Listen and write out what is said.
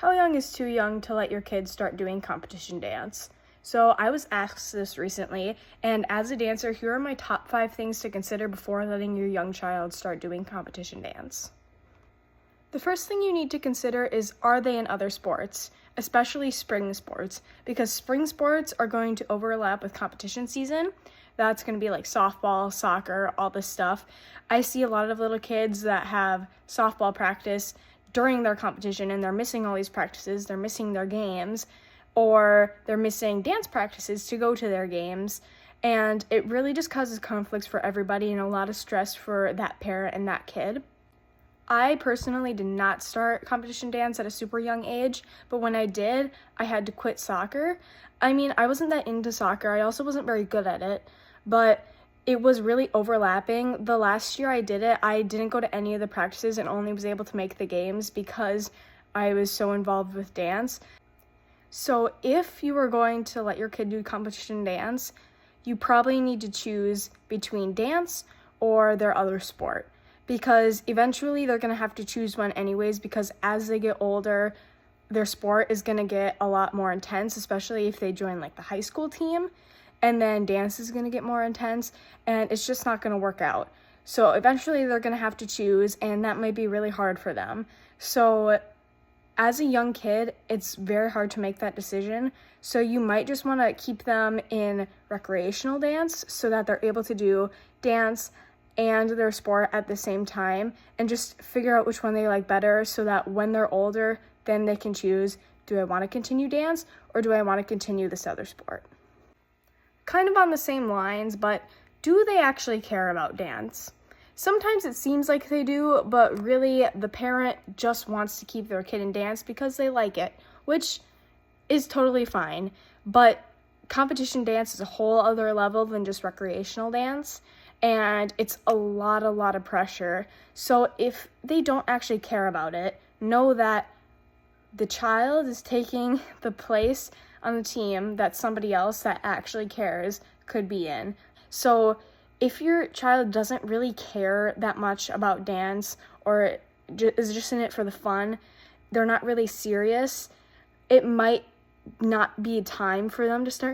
How young is too young to let your kids start doing competition dance? So I was asked this recently, and as a dancer, here are my top 5 things to consider before letting your young child start doing competition dance. The first thing you need to consider is, are they in other sports, especially spring sports, because spring sports are going to overlap with competition season. That's going to be like softball, soccer, all this stuff. I see a lot of little kids that have softball practice during their competition and they're missing all these practices, they're missing their games, or they're missing dance practices to go to their games. And it really just causes conflicts for everybody and a lot of stress for that parent and that kid. I personally did not start competition dance at a super young age, but when I did, I had to quit soccer. I mean, I wasn't that into soccer. I also wasn't very good at it, but it was really overlapping. The last year I did it, I didn't go to any of the practices and only was able to make the games because I was so involved with dance. So if you were going to let your kid do competition dance, you probably need to choose between dance or their other sport, because eventually they're going to have to choose one anyways, because as they get older, their sport is going to get a lot more intense, especially if they join like the high school team, and then dance is going to get more intense, and it's just not going to work out. So eventually they're going to have to choose, and that might be really hard for them. So as a young kid, it's very hard to make that decision. So you might just want to keep them in recreational dance so that they're able to do dance and their sport at the same time, and just figure out which one they like better so that when they're older, then they can choose, do I want to continue dance or do I want to continue this other sport? Kind of on the same lines, but do they actually care about dance? Sometimes it seems like they do, but really the parent just wants to keep their kid in dance because they like it, which is totally fine. But competition dance is a whole other level than just recreational dance, and it's a lot of pressure. So if they don't actually care about it, know that the child is taking the place on the team that somebody else that actually cares could be in. So if your child doesn't really care that much about dance or is just in it for the fun, they're not really serious, it might not be time for them to start